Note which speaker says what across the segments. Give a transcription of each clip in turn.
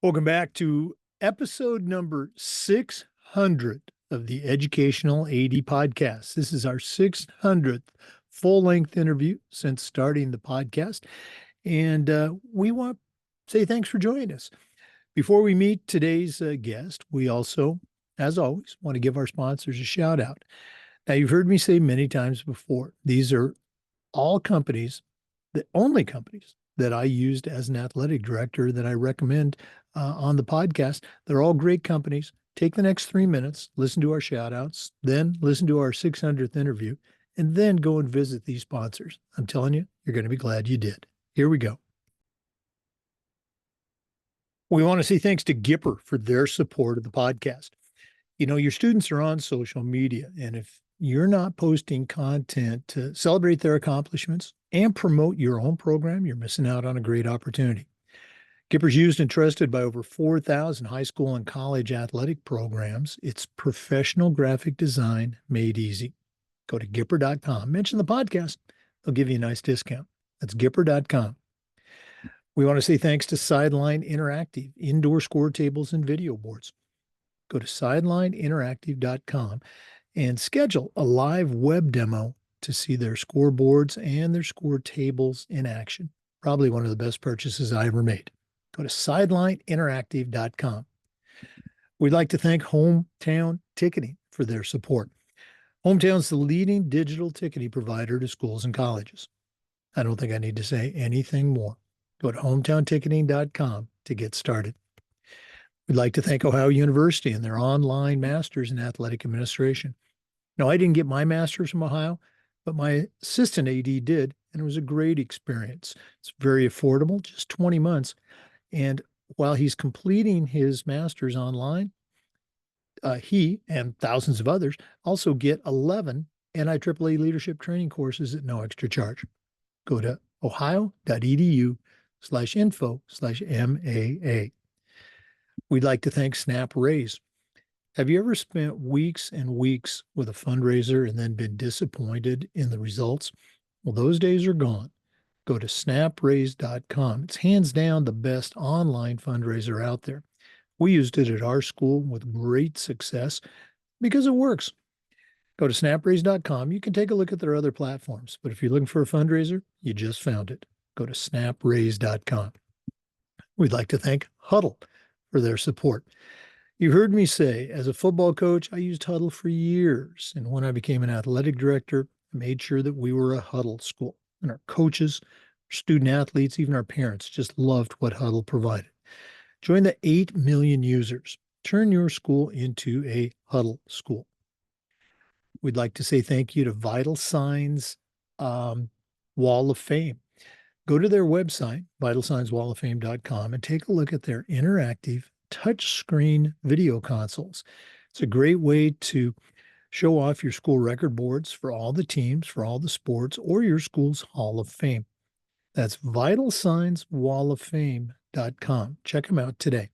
Speaker 1: Welcome back to episode number 600 of the Educational AD Podcast. This is our 600th full-length interview since starting the podcast, and we want to say thanks for joining us. Before we meet today's guest, we also, as always, want to give our sponsors a shout out. Now, you've heard me say many times before, these are all companies, the only companies that I used as an athletic director that I recommend on the podcast. They're all great companies. Take the next 3 minutes, listen to our shout outs, then listen to our 600th interview, and then go and visit these sponsors. I'm telling you, you're going to be glad you did. Here we go. We want to say thanks to Gipper for their support of the podcast. You know, your students are on social media, and if you're not posting content to celebrate their accomplishments and promote your own program, you're missing out on a great opportunity. Gipper's used and trusted by over 4,000 high school and college athletic programs. It's professional graphic design made easy. Go to Gipper.com. Mention the podcast. They'll give you a nice discount. That's Gipper.com. We want to say thanks to Sideline Interactive, indoor score tables and video boards. Go to sidelineinteractive.com and schedule a live web demo to see their scoreboards and their score tables in action. Probably one of the best purchases I ever made. Go to sidelineinteractive.com. We'd like to thank Hometown Ticketing for their support. Hometown's the leading digital ticketing provider to schools and colleges. I don't think I need to say anything more. Go to hometownticketing.com to get started. We'd like to thank Ohio University and their online master's in athletic administration. Now, I didn't get my master's from Ohio, but my assistant AD did, and it was a great experience. It's very affordable, just 20 months. And while he's completing his master's online, he and thousands of others also get 11 NIAAA leadership training courses at no extra charge. Go to ohio.edu/info/MAA. We'd like to thank Snap Raise. Have you ever spent weeks and weeks with a fundraiser and then been disappointed in the results? Well, those days are gone. Go to snapraise.com. It's hands down the best online fundraiser out there. We used it at our school with great success because it works. Go to snapraise.com. You can take a look at their other platforms, but if you're looking for a fundraiser, you just found it. Go to snapraise.com. We'd like to thank Huddle for their support. You heard me say, as a football coach, I used Huddle for years. And when I became an athletic director, I made sure that we were a Huddle school. And our coaches, our student athletes, even our parents just loved what Huddle provided. Join the 8 million users. Turn your school into a Huddle school. We'd like to say thank you to Vital Signs Wall of Fame. Go to their website, vitalsignswalloffame.com, and take a look at their interactive touchscreen video consoles. It's a great way to show off your school record boards for all the teams, for all the sports, or your school's Hall of Fame. That's vitalsignswalloffame.com. Check them out today.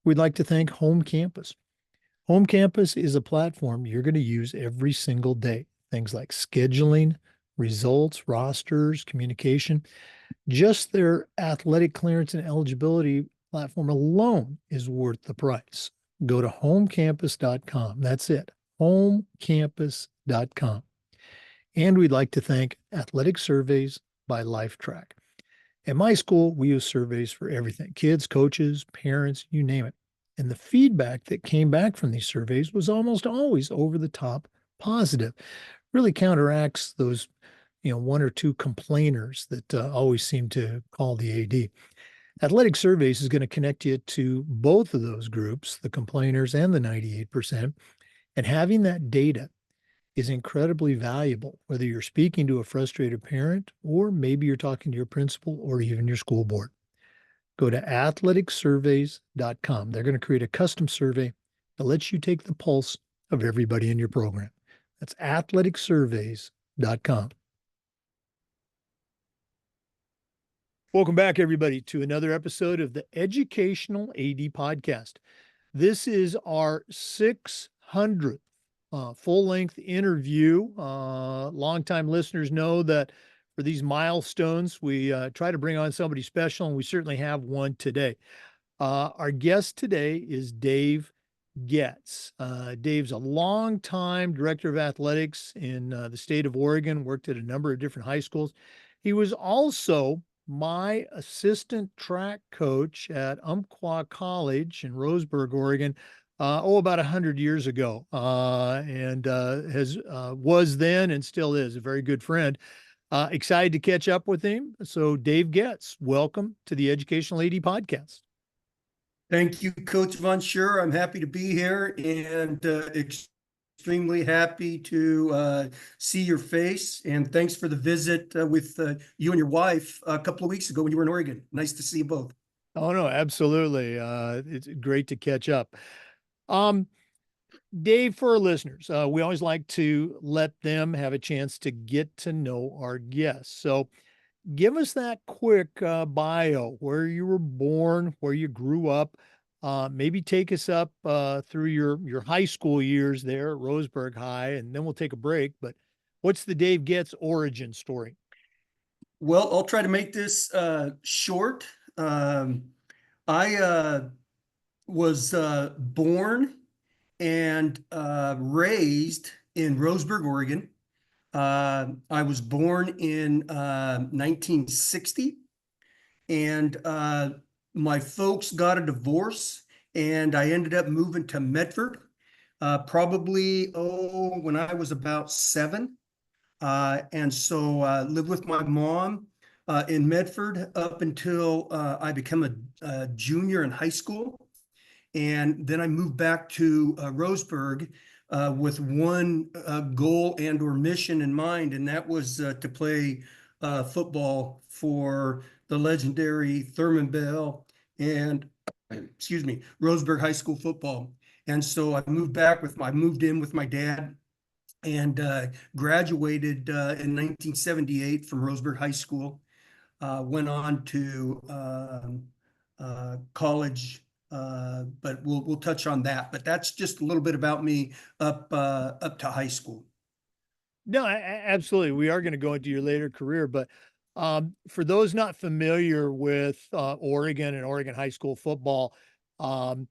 Speaker 1: We'd like to thank Home Campus. Home Campus is a platform you're going to use every single day. Things like scheduling, results, rosters, communication. Just their athletic clearance and eligibility platform alone is worth the price. Go to homecampus.com. That's it, homecampus.com. And we'd like to thank Athletic Surveys by LifeTrack. At my school, we use surveys for everything, kids, coaches, parents, you name it. And the feedback that came back from these surveys was almost always over the top positive. Really counteracts those, one or two complainers that always seem to call the AD. Athletic Surveys is going to connect you to both of those groups, the complainers and the 98%. And having that data is incredibly valuable, whether you're speaking to a frustrated parent or maybe you're talking to your principal or even your school board. Go to athleticsurveys.com. They're going to create a custom survey that lets you take the pulse of everybody in your program. That's athleticsurveys.com. Welcome back, everybody, to another episode of the Educational AD Podcast. This is our 600th full-length interview. Longtime listeners know that for these milestones, we try to bring on somebody special, and we certainly have one today. Our guest today is Dave Goetz. Dave's a longtime director of athletics in the state of Oregon, worked at a number of different high schools. He was also my assistant track coach at Umpqua College in Roseburg, Oregon, about 100 years ago, and has was then and still is a very good friend. Excited to catch up with him. So, Dave Goetz, welcome to the Educational AD Podcast.
Speaker 2: Thank you, Coach Von Sure. I'm happy to be here and extremely happy to see your face. And thanks for the visit with you and your wife a couple of weeks ago when you were in Oregon. Nice to see you both.
Speaker 1: Oh, no, absolutely. It's great to catch up. Dave, for our listeners, we always like to let them have a chance to get to know our guests. So, give us that quick bio, where you were born, where you grew up. Maybe take us up through your high school years there at Roseburg High, and then we'll take a break. But what's the Dave Goetz origin story?
Speaker 2: Well, I'll try to make this short. I was born and raised in Roseburg, Oregon. I was born in 1960, and my folks got a divorce, and I ended up moving to Medford, probably, when I was about 7. And so lived with my mom in Medford up until I became a junior in high school. And then I moved back to Roseburg with one goal and or mission in mind, and that was to play football for the legendary Thurman Bell and, excuse me, Roseburg High School football. And so I moved in with my dad and graduated in 1978 from Roseburg High School. Went on to college, but we'll touch on that. But that's just a little bit about me up to high school.
Speaker 1: No, absolutely. We are going to go into your later career, but for those not familiar with Oregon and Oregon high school football, um,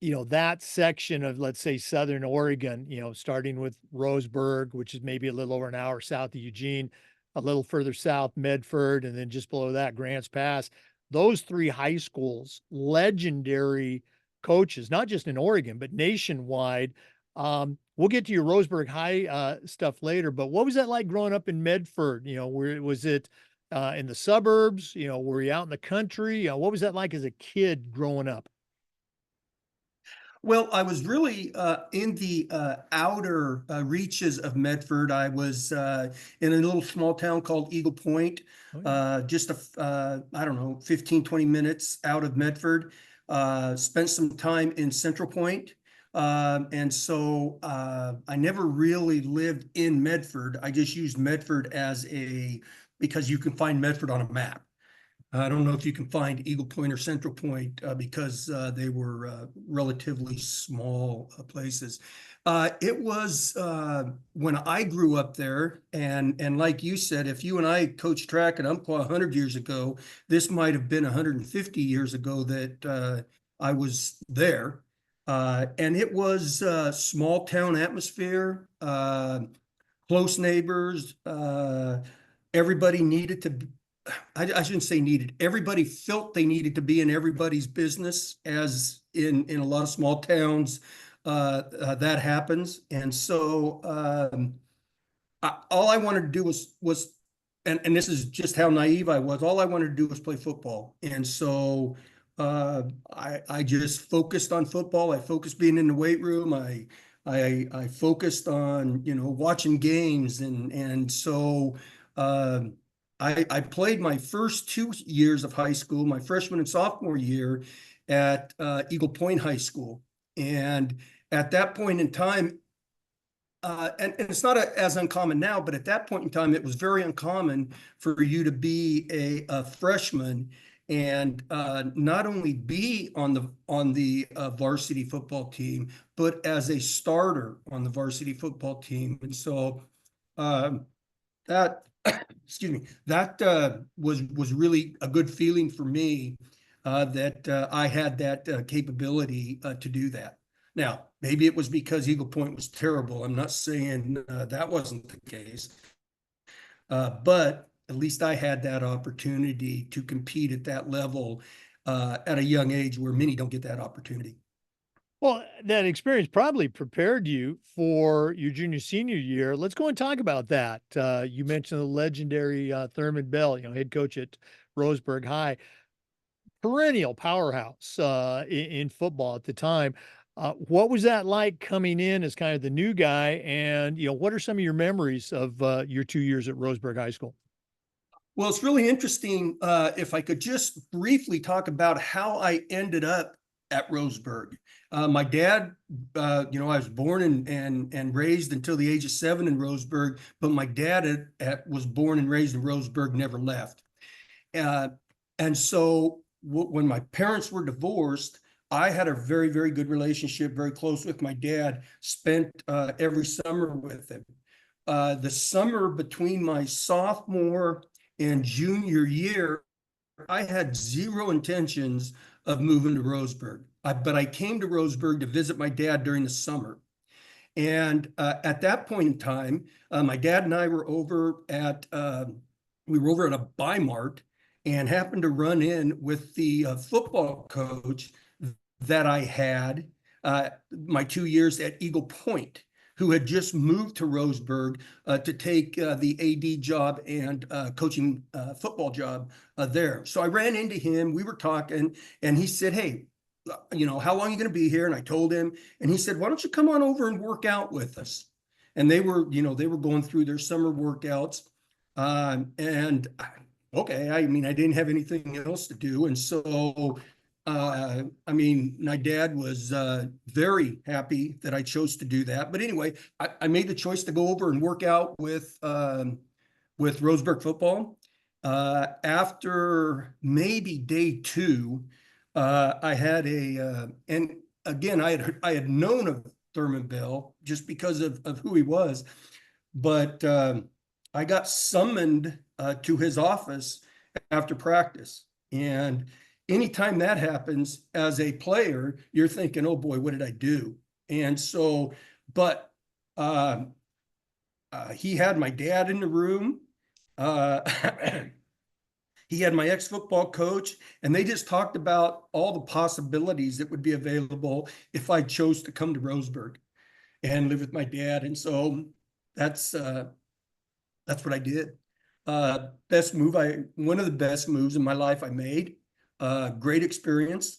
Speaker 1: that section of, let's say, Southern Oregon, starting with Roseburg, which is maybe a little over an hour south of Eugene, a little further south, Medford, and then just below that, Grants Pass. Those three high schools, legendary coaches, not just in Oregon, but nationwide. We'll get to your Roseburg High stuff later, but what was that like growing up in Medford? Where was it in the suburbs? Were you out in the country? What was that like as a kid growing up?
Speaker 2: Well, I was really in the outer reaches of Medford. I was in a little small town called Eagle Point,
Speaker 1: Oh, yeah.
Speaker 2: just I don't know, 15, 20 minutes out of Medford. Spent some time in Central Point. And so I never really lived in Medford. I just used Medford because you can find Medford on a map. I don't know if you can find Eagle Point or Central Point because they were relatively small places. It was when I grew up there, and like you said, if you and I coached track at Umpqua 100 years ago, this might have been 150 years ago that I was there. And it was small town atmosphere, close neighbors. Everybody needed to I shouldn't say needed. Everybody felt they needed to be in everybody's business, as in a lot of small towns that happens. And so all I wanted to do was and this is just how naive I was. All I wanted to do was play football, and so I just focused on football. I focused being in the weight room. I focused on watching games, and so. I played my first 2 years of high school, my freshman and sophomore year at Eagle Point High School. And at that point in time, and it's not as uncommon now, but at that point in time, it was very uncommon for you to be a freshman and not only be on the varsity football team, but as a starter on the varsity football team. And so that excuse me, that was really a good feeling for me that I had that capability to do that. Now, maybe it was because Eagle Point was terrible. I'm not saying that wasn't the case, but at least I had that opportunity to compete at that level at a young age where many don't get that opportunity.
Speaker 1: Well, that experience probably prepared you for your junior senior year. Let's go and talk about that. You mentioned the legendary Thurman Bell, head coach at Roseburg High, perennial powerhouse in football at the time. What was that like coming in as kind of the new guy? And what are some of your memories of your 2 years at Roseburg High School?
Speaker 2: Well, it's really interesting. If I could just briefly talk about how I ended up at Roseburg. My dad, I was born and raised until the age of 7 in Roseburg, but my dad was born and raised in Roseburg, never left. Uh, and so when my parents were divorced, I had a very, very good relationship, very close with my dad, spent every summer with him. The summer between my sophomore and junior year, I had zero intentions of moving to Roseburg. But I came to Roseburg to visit my dad during the summer. And at that point in time, my dad and I were over at a Bi-Mart and happened to run in with the football coach that I had my 2 years at Eagle Point, who had just moved to Roseburg to take the AD job and coaching football job there. So I ran into him, we were talking, and he said, "Hey, how long are you going to be here?" And I told him, and he said, "Why don't you come on over and work out with us?" And they were going through their summer workouts. And okay, I mean, I didn't have anything else to do. And so, my dad was very happy that I chose to do that. But anyway, I made the choice to go over and work out with Roseburg football. After maybe day 2, I had and again, I had known of Thurman Bell just because of who he was, but I got summoned to his office after practice. And anytime that happens as a player, you're thinking, "Oh boy, what did I do?" And so, but he had my dad in the room. Uh, he had my ex-football coach, and they just talked about all the possibilities that would be available if I chose to come to Roseburg and live with my dad. And so that's what I did. One of the best moves in my life I made. Great experience.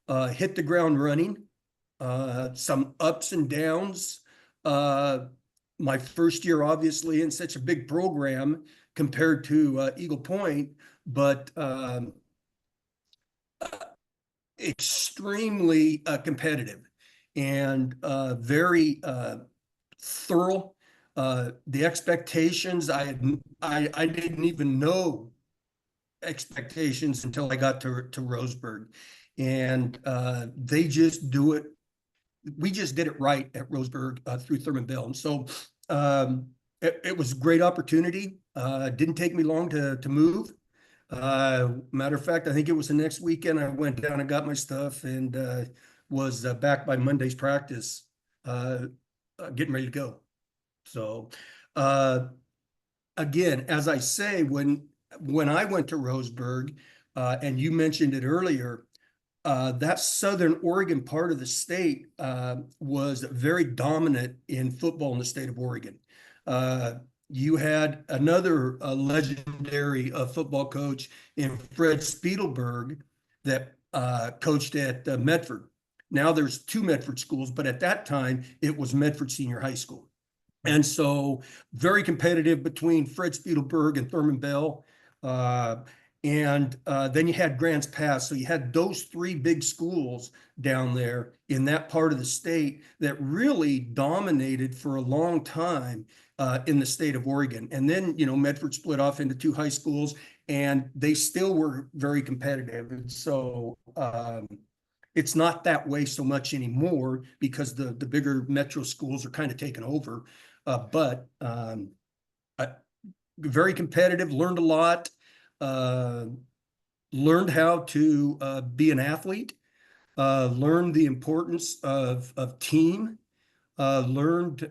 Speaker 2: Hit the ground running. Some ups and downs. My first year, obviously, in such a big program compared to Eagle Point, but extremely competitive and very thorough. The expectations I didn't even know expectations until I got to Roseburg, and they just do it. We just did it right at Roseburg through Thurman Bell, and so it was a great opportunity. Didn't take me long to move. Matter of fact, I think it was the next weekend I went down and got my stuff and was back by Monday's practice, getting ready to go. So again, as I say, when I went to Roseburg, and you mentioned it earlier, that Southern Oregon part of the state was very dominant in football in the state of Oregon. You had another legendary football coach in Fred Spiedelberg that coached at Medford. Now there's 2 Medford schools, but at that time it was Medford Senior High School. And so very competitive between Fred Spiedelberg and Thurman Bell. And then you had Grants Pass. So you had those 3 big schools down there in that part of the state that really dominated for a long time in the state of Oregon. And then, Medford split off into 2 high schools, and they still were very competitive. And so it's not that way so much anymore because the bigger metro schools are kind of taken over. But very competitive, learned a lot. learned how to be an athlete, learned the importance of team, learned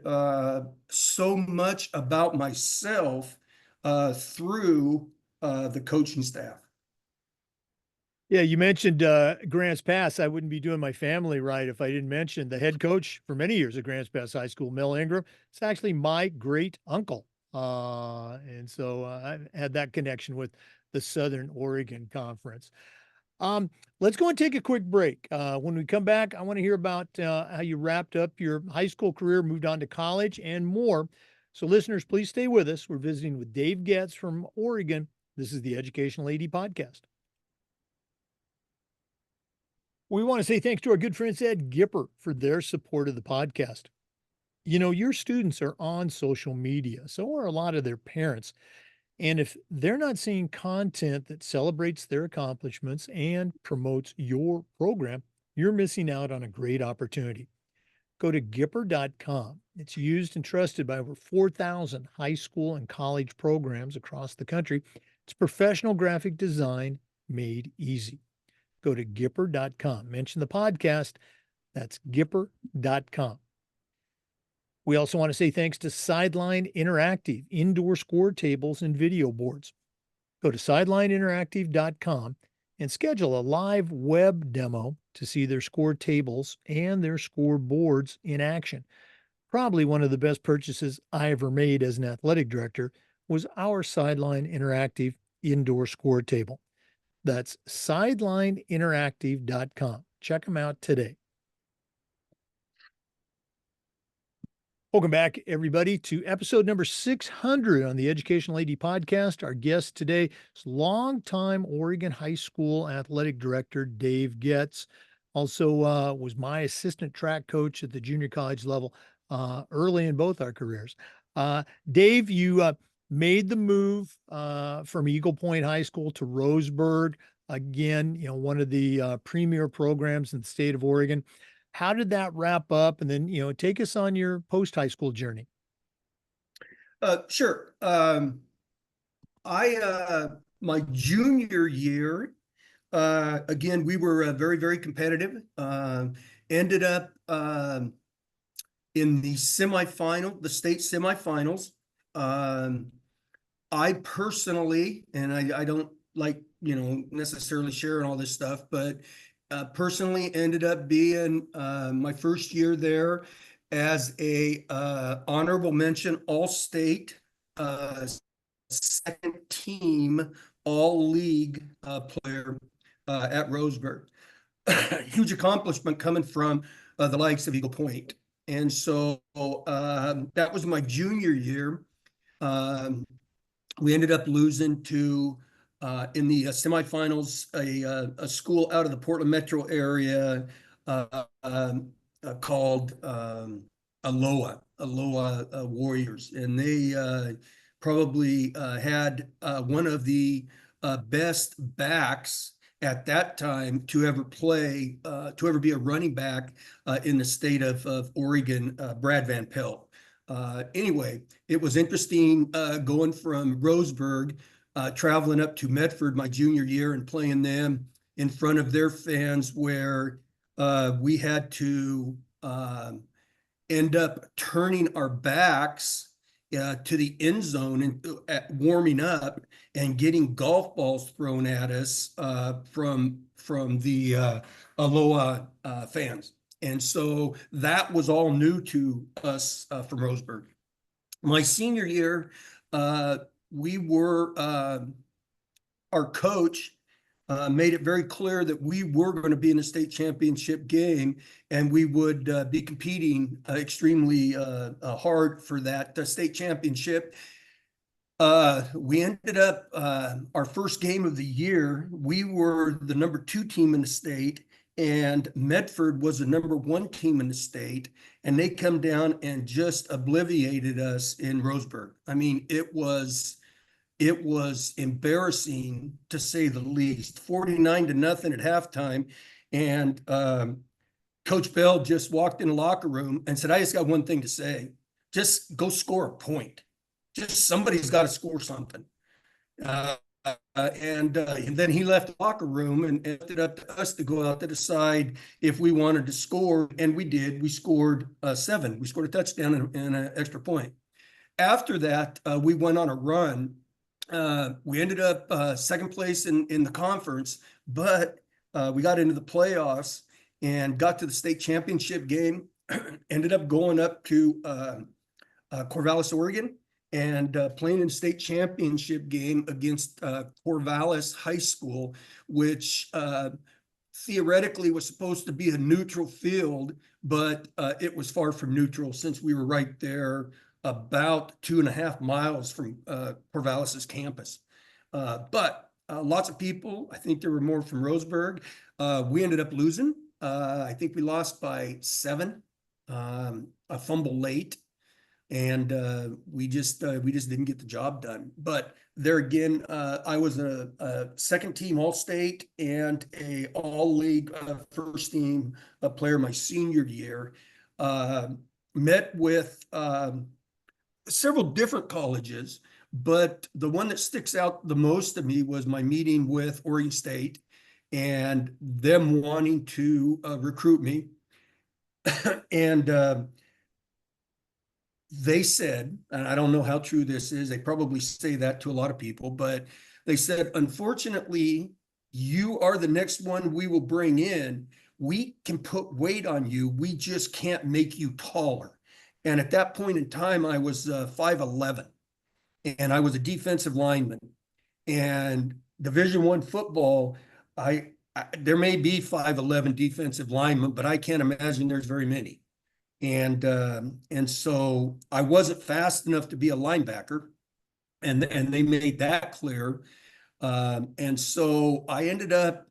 Speaker 2: so much about myself through the coaching staff.
Speaker 1: Yeah, you mentioned Grants Pass. I wouldn't be doing my family right if I didn't mention the head coach for many years at Grants Pass High School, Mel Ingram. It's actually my great uncle. And so I had that connection with the Southern Oregon Conference. Let's go and take a quick break. When we come back, I want to hear about how you wrapped up your high school career, moved on to college, and more. So, listeners, please stay with us. We're visiting with Dave Goetz from Oregon. This is the Educational AD Podcast. We want to say thanks to our good friends at Gipper for their support of the podcast. You know, your students are on social media, so are a lot of their parents. And if they're not seeing content that celebrates their accomplishments and promotes your program, you're missing out on a great opportunity. Go to Gipper.com. It's used and trusted by over 4,000 high school and college programs across the country. It's professional graphic design made easy. Go to Gipper.com. Mention the podcast. That's Gipper.com. We also want to say thanks to Sideline Interactive, indoor score tables and video boards. Go to sidelineinteractive.com and schedule a live web demo to see their score tables and their score boards in action. Probably one of the best purchases I ever made as an athletic director was our Sideline Interactive indoor score table. That's sidelineinteractive.com. Check them out today. Welcome back, everybody, to episode number 600 on the Educational AD Podcast. Our guest today is longtime Oregon High School athletic director Dave Goetz. Also was my assistant track coach at the junior college level early in both our careers. Dave, you made the move from Eagle Point High School to Roseburg. Again, you know, one of the premier programs in the state of Oregon. How did that wrap up? And then, you know, take us on your post-high school journey.
Speaker 2: Sure. My junior year, again, we were very, very competitive. Ended up in the semifinal, the state semifinals. I personally, and I don't like, you know, necessarily sharing all this stuff, but personally ended up being my first year there as a honorable mention all-state second team all-league player at Roseburg. Huge accomplishment coming from the likes of Eagle Point. And so that was my junior year. We ended up losing to in the semifinals, a school out of the Portland metro area called Aloha Warriors. And they probably had one of the best backs at that time to ever play, to ever be a running back in the state of Oregon, Brad Van Pelt. Anyway, it was interesting going from Roseburg, traveling up to Medford my junior year and playing them in front of their fans, where we had to end up turning our backs to the end zone and warming up and getting golf balls thrown at us from the Aloha fans. And so that was all new to us from Roseburg. My senior year, we were, our coach made it very clear that we were going to be in a state championship game, and we would be competing extremely hard for that state championship. We ended up, our first game of the year, we were the number 2 team in the state, and Medford was the number 1 team in the state, and they come down and just obliterated us in Roseburg. I mean, it was embarrassing, to say the least. 49-0 at halftime, and Coach Bell just walked in the locker room and said, "I just got one thing to say. Just go score a point. Just somebody's got to score something." and then he left the locker room and left it up to us to go out to decide if we wanted to score. And we did. We scored 7. We scored a touchdown and an extra point. After that, we went on a run. We ended up second place in the conference, but we got into the playoffs and got to the state championship game. Ended up going up to Corvallis, Oregon, and playing in state championship game against Corvallis High School, which theoretically was supposed to be a neutral field, but it was far from neutral since we were right there about 2.5 miles from Corvallis's campus. But lots of people, I think there were more from Roseburg. We ended up losing. I think we lost by 7, a fumble late. And we just didn't get the job done. But there again, I was a second team All-State and a All-League first team player my senior year. Met with several different colleges, but the one that sticks out the most to me was my meeting with Oregon State and them wanting to recruit me. And they said, and I don't know how true this is, they probably say that to a lot of people, but they said, unfortunately, you are the next one we will bring in. We can put weight on you. We just can't make you taller. And at that point in time, I was 5'11", and I was a defensive lineman. And Division I football, there may be 5'11" defensive linemen, but I can't imagine there's very many. And so I wasn't fast enough to be a linebacker, and they made that clear. And so I ended up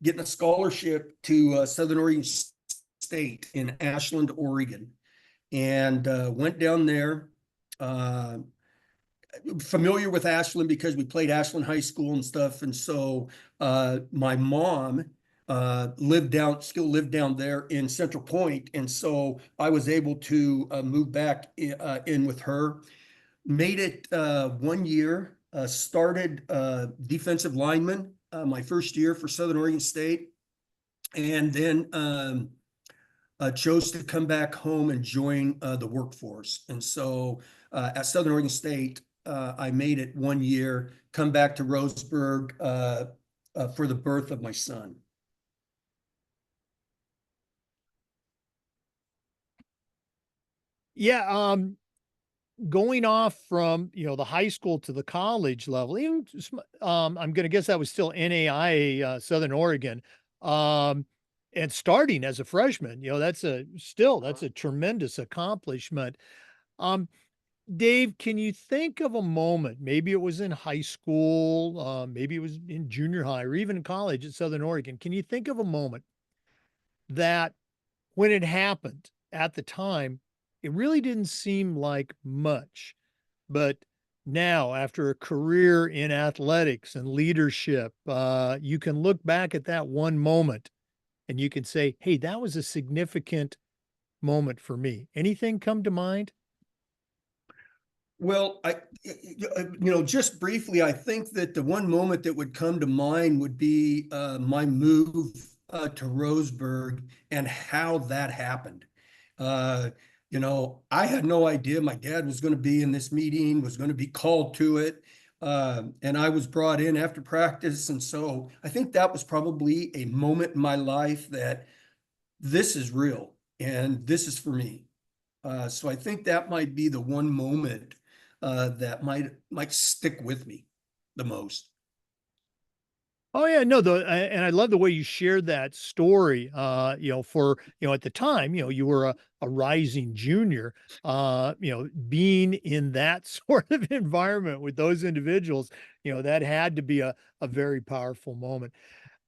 Speaker 2: getting a scholarship to Southern Oregon State in Ashland, Oregon, and went down there. Familiar with Ashland because we played Ashland High School and stuff. And so my mom still lived down there in Central Point. And so I was able to move back in with her. Made it 1 year, started defensive lineman my first year for Southern Oregon State. And then chose to come back home and join the workforce. And so at Southern Oregon State, I made it 1 year, come back to Roseburg for the birth of my son.
Speaker 1: Yeah, going off from, the high school to the college level, even I'm going to guess that was still NAIA, Southern Oregon. And starting as a freshman, that's a tremendous accomplishment. Dave, can you think of a moment, maybe it was in high school, maybe it was in junior high or even in college at Southern Oregon. Can you think of a moment that when it happened at the time, it really didn't seem like much, but now after a career in athletics and leadership, you can look back at that one moment and you can say, hey, that was a significant moment for me. Anything come to mind?
Speaker 2: Well, just briefly, I think that the one moment that would come to mind would be my move to Roseburg and how that happened. I had no idea my dad was going to be in this meeting, was going to be called to it. And I was brought in after practice. And so I think that was probably a moment in my life that this is real and this is for me. So I think that might be the one moment that might stick with me the most.
Speaker 1: Oh yeah, no, and I love the way you shared that story. For at the time, you were a rising junior. Being in that sort of environment with those individuals, that had to be a very powerful moment.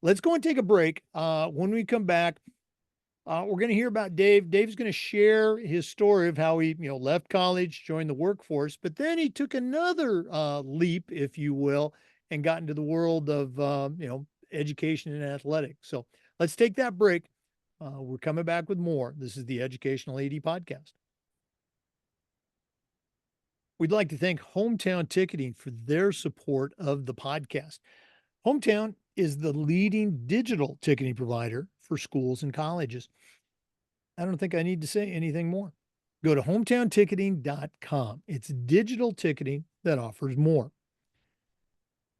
Speaker 1: Let's go and take a break. When we come back, we're going to hear about Dave. Dave's going to share his story of how he, left college, joined the workforce, but then he took another leap, if you will, and got into the world of, education and athletics. So let's take that break. We're coming back with more. This is the Educational AD Podcast. We'd like to thank Hometown Ticketing for their support of the podcast. Hometown is the leading digital ticketing provider for schools and colleges. I don't think I need to say anything more. Go to hometownticketing.com. It's digital ticketing that offers more.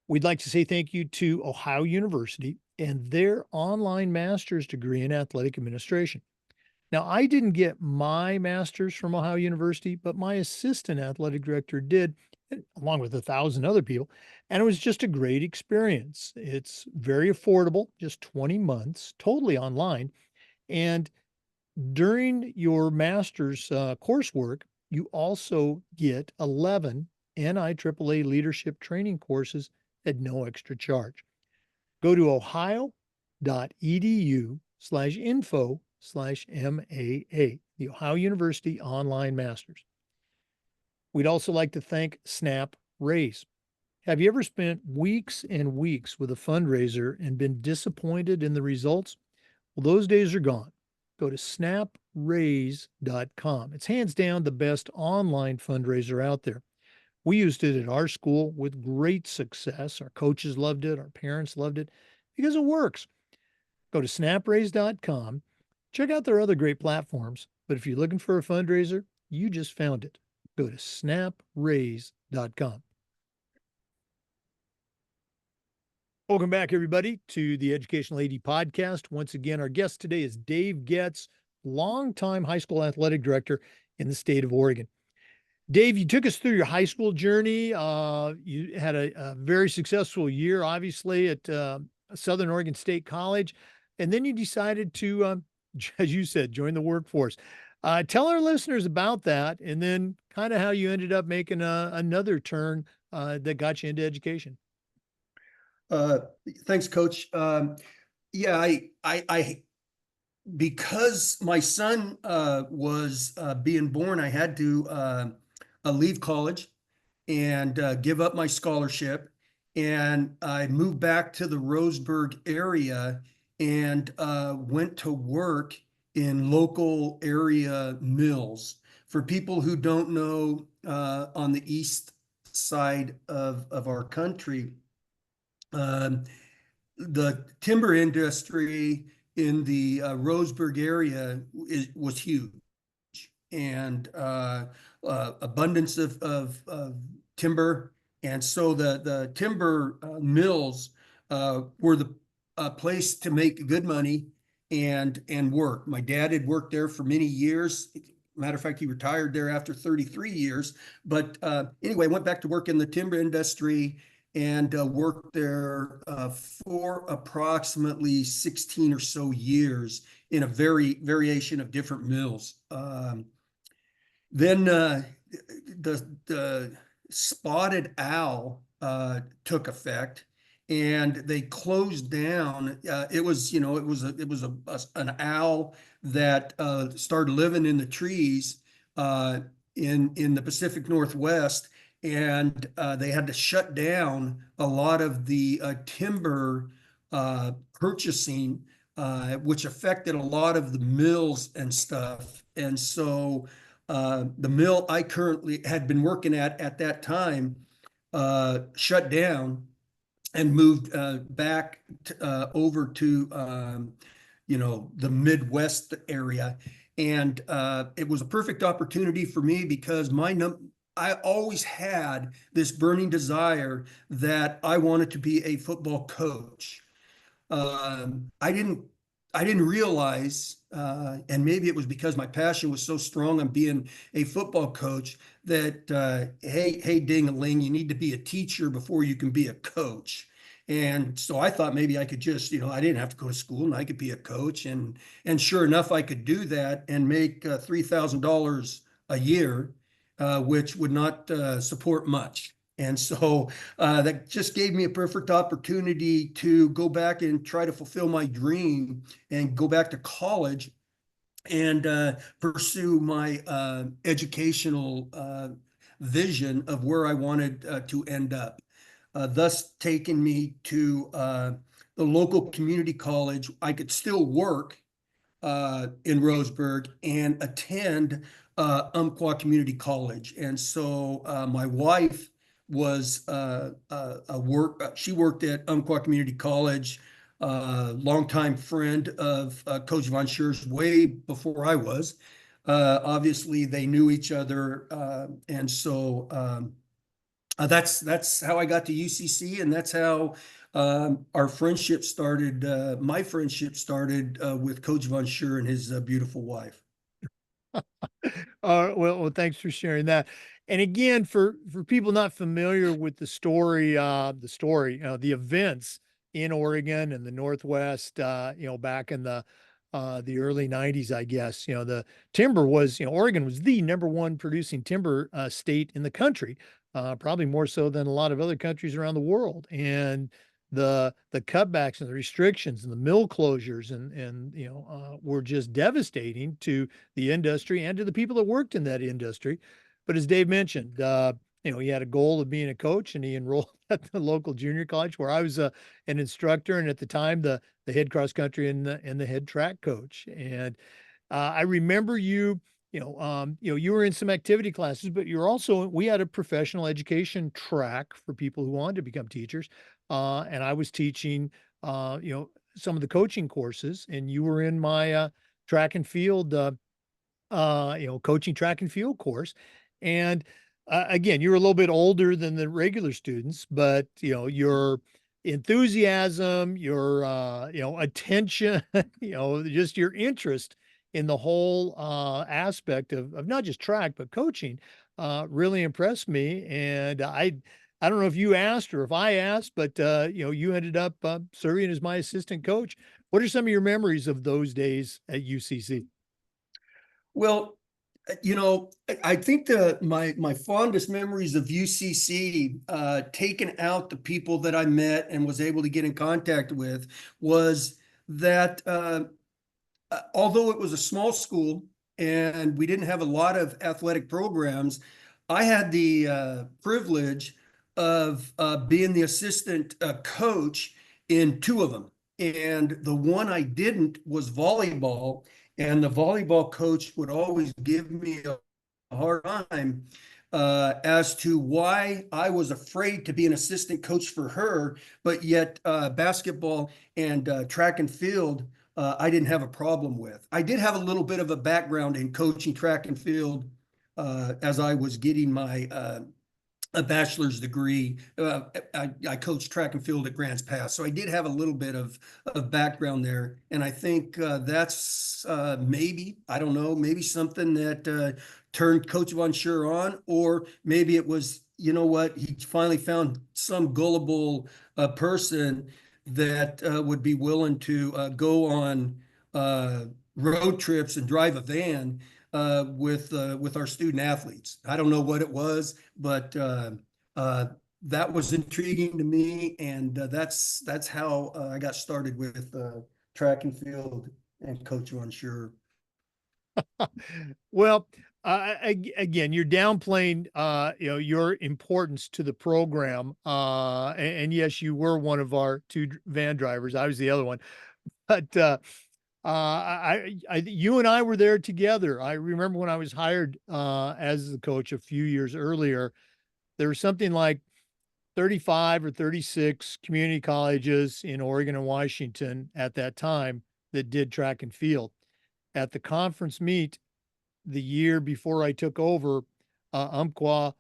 Speaker 1: We'd like to say thank you to Ohio University and their online master's degree in athletic administration. Now, I didn't get my master's from Ohio University, but my assistant athletic director did, along with 1,000 other people. And it was just a great experience. It's very affordable, just 20 months, totally online. And during your master's coursework, you also get 11 NIAAA leadership training courses at no extra charge. Go to ohio.edu/info/MAA, the Ohio University Online Masters. We'd also like to thank Snap Raise. Have you ever spent weeks and weeks with a fundraiser and been disappointed in the results? Well, those days are gone. Go to snapraise.com. It's hands down the best online fundraiser out there. We used it at our school with great success. Our coaches loved it. Our parents loved it because it works. Go to snapraise.com. Check out their other great platforms. But if you're looking for a fundraiser, you just found it. Go to snapraise.com. Welcome back, everybody, to the Educational AD Podcast. Once again, our guest today is Dave Goetz, longtime high school athletic director in the state of Oregon. Dave, you took us through your high school journey. You had a very successful year, obviously, at Southern Oregon State College. And then you decided to, as you said, join the workforce. Tell our listeners about that and then kind of how you ended up making another turn that got you into education.
Speaker 2: Thanks, Coach. Yeah, I because my son was being born, I had to leave college and give up my scholarship. And I moved back to the Roseburg area and went to work in local area mills. For people who don't know, on the east side of our country, the timber industry in the Roseburg area was huge, and abundance of timber. And so the timber mills were the place to make good money and work. My dad had worked there for many years. Matter of fact, he retired there after 33 years. But anyway, went back to work in the timber industry and worked there for approximately 16 or so years in a variation of different mills. Then the spotted owl took effect, and they closed down. It was an owl that started living in the trees in the Pacific Northwest. And they had to shut down a lot of the timber purchasing, which affected a lot of the mills and stuff. And so the mill I currently had been working at that time shut down and moved back over to the Midwest area. And it was a perfect opportunity for me because I always had this burning desire that I wanted to be a football coach. I didn't realize, and maybe it was because my passion was so strong on being a football coach, that hey, ding-a-ling, you need to be a teacher before you can be a coach. And so I thought maybe I could just, I didn't have to go to school and I could be a coach. And sure enough, I could do that and make $3,000 a year, which would not support much. And so that just gave me a perfect opportunity to go back and try to fulfill my dream and go back to college and pursue my educational vision of where I wanted to end up. Thus taking me to the local community college. I could still work in Roseburg and attend Umpqua Community College. And so my wife was she worked at Umpqua Community College, longtime friend of Coach Von Scher's way before I was. Obviously, they knew each other, and so that's how I got to UCC, and that's how our friendship started. My friendship started with Coach Von Scher and his beautiful wife.
Speaker 1: Well, thanks for sharing that. And again, for people not familiar with the events in Oregon and the Northwest, back in the early '90s, I guess, the timber was, Oregon was the number one producing timber state in the country, probably more so than a lot of other countries around the world. And the cutbacks and the restrictions and the mill closures and were just devastating to the industry and to the people that worked in that industry. But as Dave mentioned, he had a goal of being a coach, and he enrolled at the local junior college where I was an instructor, and at the time the head cross country and the head track coach. And I remember you were in some activity classes, but you're also, we had a professional education track for people who wanted to become teachers. And I was teaching, some of the coaching courses, and you were in my track and field, coaching track and field course. And again, you were a little bit older than the regular students, but your enthusiasm, your attention, just your interest in the whole aspect of not just track but coaching really impressed me. And I don't know if you asked or if I asked, but you ended up serving as my assistant coach. What are some of your memories of those days at UCC?
Speaker 2: Well, I think my fondest memories of UCC, taking out the people that I met and was able to get in contact with, was that although it was a small school and we didn't have a lot of athletic programs, I had the privilege of being the assistant coach in two of them. And the one I didn't was volleyball. And the volleyball coach would always give me a hard time as to why I was afraid to be an assistant coach for her, but yet basketball and track and field, I didn't have a problem with. I did have a little bit of a background in coaching track and field as I was getting my a bachelor's degree. I coached track and field at Grants Pass, so I did have a little bit of background there. And I think that's maybe, I don't know, maybe something that turned Coach Von Scher on, or maybe it was, you know what, he finally found some gullible person that would be willing to go on road trips and drive a van with our student athletes. I don't know what it was, but that was intriguing to me, and that's how I got started with track and field and Coach Von Scher.
Speaker 1: Well, again, you're downplaying, your importance to the program. And yes, you were one of our two van drivers. I was the other one, but you and I were there together. I remember when I was hired as the coach a few years earlier, there was something like 35 or 36 community colleges in Oregon and Washington at that time that did track and field. At the conference meet the year before I took over, Umpqua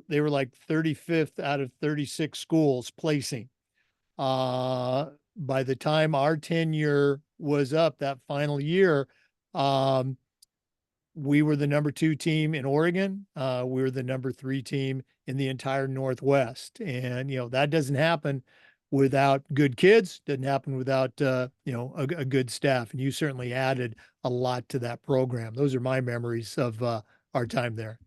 Speaker 1: they were like 35th out of 36 schools placing. By the time our tenure was up that final year, um, we were the number 2 team in Oregon. We were the number 3 team in the entire Northwest. And, that doesn't happen without good kids, doesn't happen without, a good staff. And you certainly added a lot to that program. Those are my memories of our time there.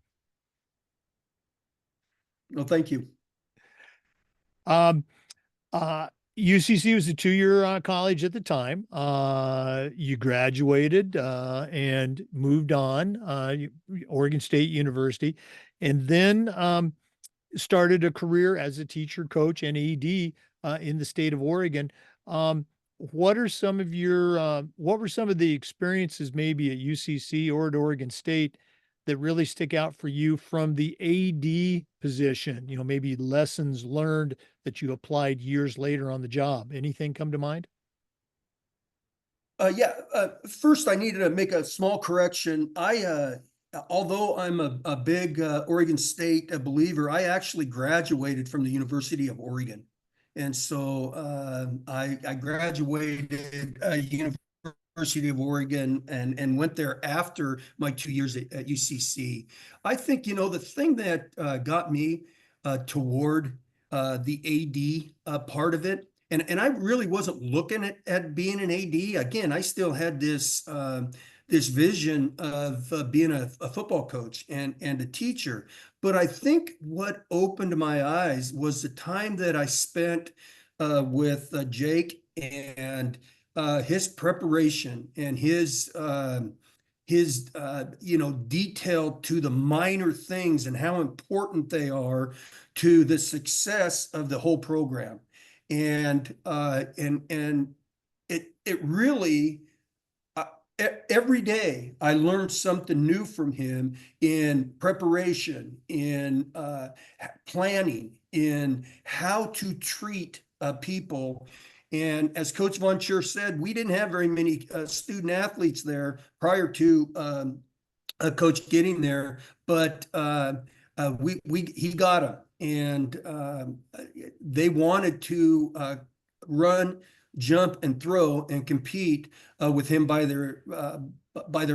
Speaker 2: Well, thank you.
Speaker 1: Um, UCC was a 2-year college at the time. You graduated and moved on, Oregon State University, and then started a career as a teacher, coach, and AD in the state of Oregon. what are some of your, what were some of the experiences maybe at UCC or at Oregon State that really stick out for you from the AD position? You know, maybe lessons learned that you applied years later on the job. Anything come to mind?
Speaker 2: First I needed to make a small correction. Although I'm a big Oregon State believer, I actually graduated from the University of Oregon. And so I graduated University of Oregon and went there after my 2 years at UCC. I think, the thing that got me toward the AD part of it, and I really wasn't looking at being an AD. Again, I still had this vision of being a football coach and a teacher. But I think what opened my eyes was the time that I spent with Jake and his preparation and his detail to the minor things and how important they are to the success of the whole program. And it really every day I learned something new from him in preparation, in planning, in how to treat people. And as Coach Von Scher said, we didn't have very many student athletes there prior to Coach getting there, but he got them, and they wanted to run, jump, and throw and compete with him by their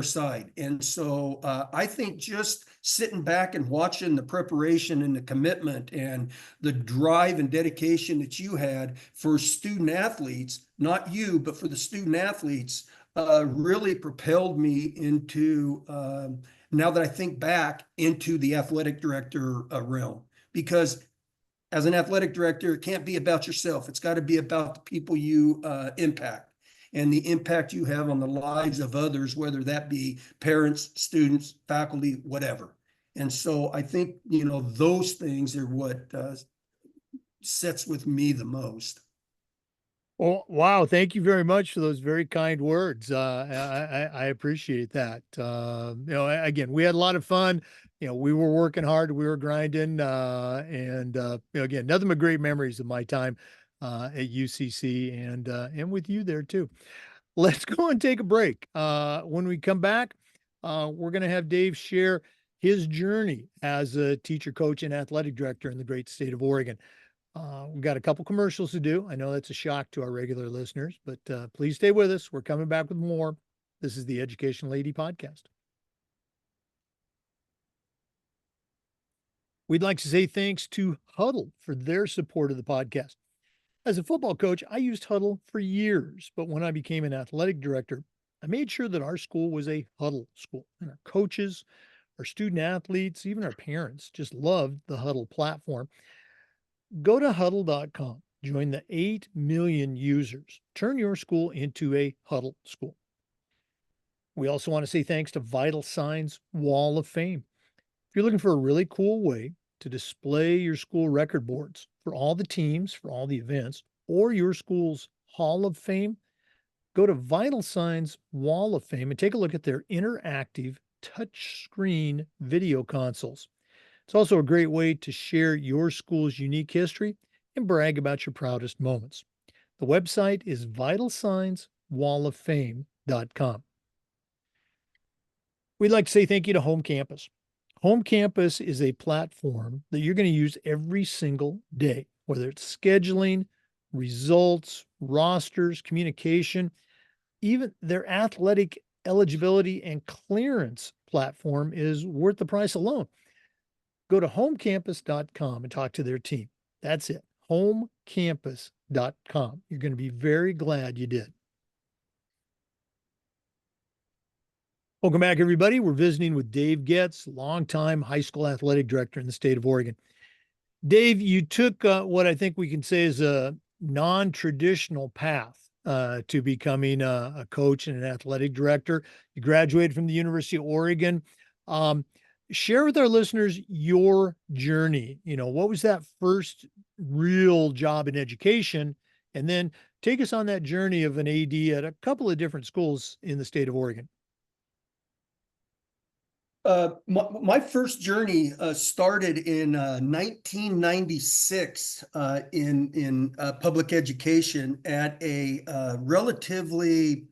Speaker 2: side. And so I think just sitting back and watching the preparation and the commitment and the drive and dedication that you had for student athletes, not you, but for the student athletes, really propelled me into, now that I think back, into the athletic director realm. Because as an athletic director, it can't be about yourself. It's got to be about the people you impact and the impact you have on the lives of others, whether that be parents, students, faculty, whatever. And so I think, those things are what sets with me the most.
Speaker 1: Well, wow. Thank you very much for those very kind words. I appreciate that. Again, we had a lot of fun. We were working hard, we were grinding, and again, nothing but great memories of my time at UCC and with you there too. Let's go and take a break. When we come back, we're going to have Dave share his journey as a teacher, coach, and athletic director in the great state of Oregon. We've got a couple commercials to do. I know that's a shock to our regular listeners, but please stay with us. We're coming back with more. This is the Educational AD Podcast. We'd like to say thanks to Huddle for their support of the podcast. As a football coach, I used Huddle for years, but when I became an athletic director, I made sure that our school was a Huddle school, and our coaches, our student athletes, even our parents just loved the Huddle platform. Go to huddle.com, join the 8 million users, turn your school into a Huddle school. We also want to say thanks to Vital Signs Wall of Fame. If you're looking for a really cool way to display your school record boards for all the teams, for all the events, or your school's Hall of Fame, go to Vital Signs Wall of Fame and take a look at their interactive touchscreen video consoles. It's also a great way to share your school's unique history and brag about your proudest moments. The website is vitalsignswalloffame.com. We'd like to say thank you to Home Campus. Home Campus is a platform that you're going to use every single day, whether it's scheduling, results, rosters, communication, even their athletic eligibility and clearance platform is worth the price alone. Go to homecampus.com and talk to their team. That's it, homecampus.com. You're going to be very glad you did. Welcome back, everybody. We're visiting with Dave Goetz, longtime high school athletic director in the state of Oregon. Dave, you took what I think we can say is a non-traditional path to becoming a coach and an athletic director. You graduated from the University of Oregon. Share with our listeners your journey. What was that first real job in education? And then Take us on that journey of an AD at a couple of different schools in the state of Oregon.
Speaker 2: My first journey started in 1996 in public education at a relatively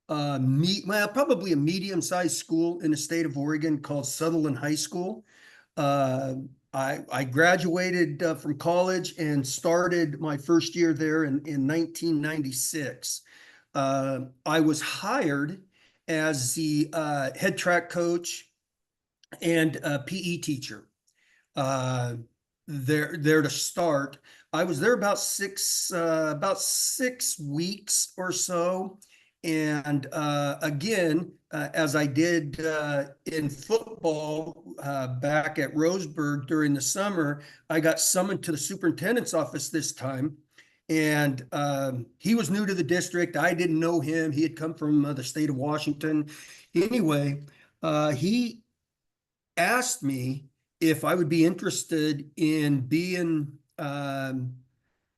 Speaker 2: probably a medium-sized school in the state of Oregon called Sutherland High School. I graduated from college and started my first year there in 1996. I was hired as the head track coach and a PE teacher. There to start. I was there about 6 weeks or so. And again, as I did in football back at Roseburg during the summer, I got summoned to the superintendent's office this time. And he was new to the district. I didn't know him. He had come from the state of Washington. Anyway, he asked me if I would be interested in being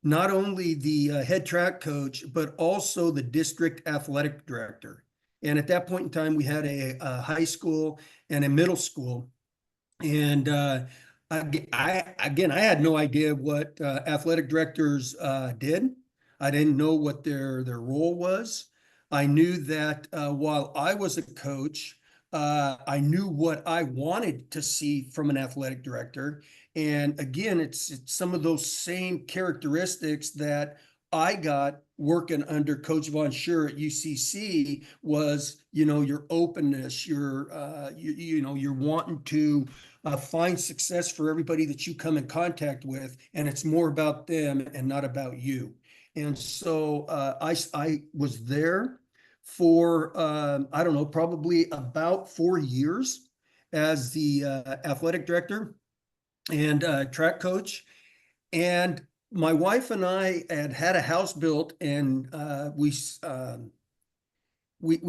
Speaker 2: not only the head track coach, but also the district athletic director. And at that point in time, we had a high school and a middle school. And I had no idea what athletic directors did. I didn't know what their role was. I knew that while I was a coach, I knew what I wanted to see from an athletic director. And again, it's some of those same characteristics that I got working under Coach Von Scher at UCC was, your openness, your you're wanting to find success for everybody that you come in contact with, and it's more about them and not about you. And so I was there for I don't know, probably about 4 years as the athletic director and track coach. And my wife and I had a house built, and we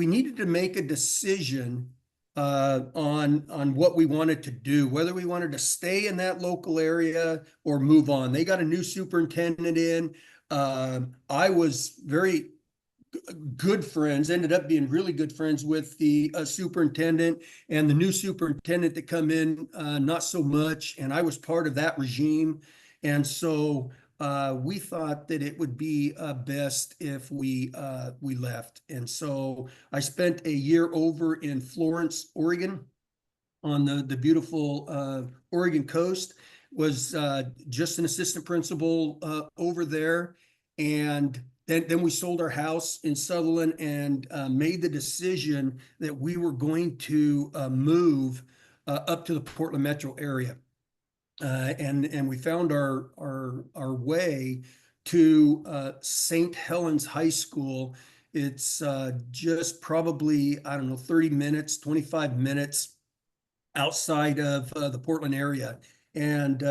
Speaker 2: needed to make a decision on what we wanted to do, whether we wanted to stay in that local area or move on. They got a new superintendent in. I was very good friends, ended up being really good friends with the superintendent, and the new superintendent that come in, not so much. And I was part of that regime. And so we thought that it would be best if we left. And so I spent a year over in Florence, Oregon, on the beautiful Oregon coast. Was just an assistant principal over there. And then we sold our house in Sutherland and made the decision that we were going to move up to the Portland metro area. And we found our way to St. Helens High School. It's just probably, I don't know, 30 minutes, 25 minutes outside of the Portland area. And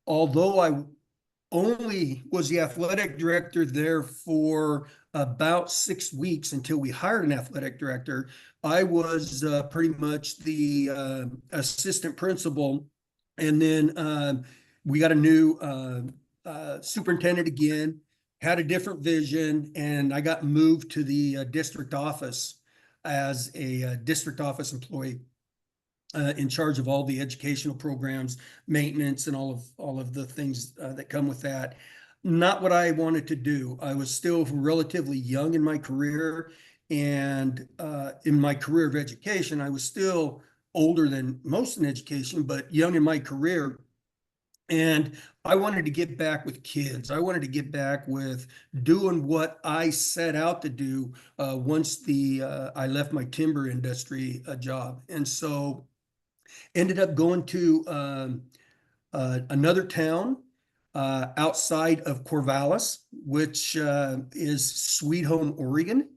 Speaker 2: although I only was the athletic director there for about 6 weeks until we hired an athletic director, I was pretty much the assistant principal. And then we got a new superintendent again, had a different vision, and I got moved to the district office as a district office employee. In charge of all the educational programs, maintenance, and all of the things that come with that. Not what I wanted to do. I was still relatively young in my career, and in my career of education, I was still older than most in education, but young in my career. And I wanted to get back with kids. I wanted to get back with doing what I set out to do once I left my timber industry job. And so ended up going to another town outside of Corvallis, which is Sweet Home, Oregon.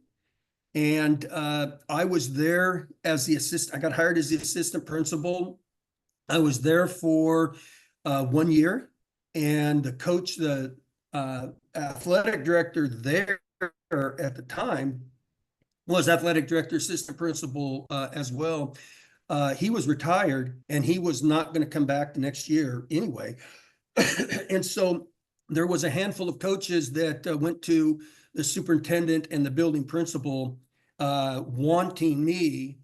Speaker 2: And I was there as the assistant. I got hired as the assistant principal. I was there for 1 year, and the athletic director there at the time was athletic director, assistant principal as well. He was retired, and he was not going to come back the next year anyway. And so there was a handful of coaches that went to the superintendent and the building principal wanting me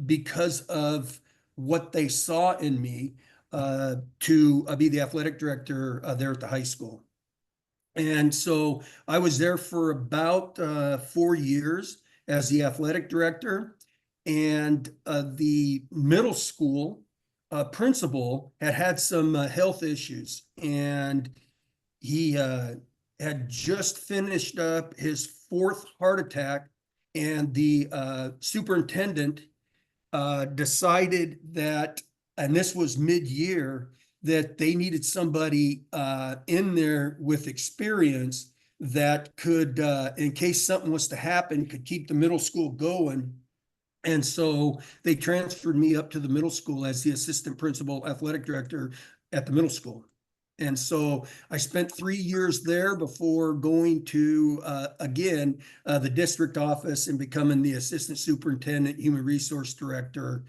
Speaker 2: because of what they saw in me to be the athletic director there at the high school. And so I was there for about 4 years as the athletic director. And the middle school principal had some health issues. And he had just finished up his fourth heart attack. And the superintendent decided that, and this was mid-year, that they needed somebody in there with experience that could, in case something was to happen, could keep the middle school going. And so they transferred me up to the middle school as the assistant principal athletic director at the middle school. And so I spent 3 years there before going to, again, the district office and becoming the assistant superintendent, human resource director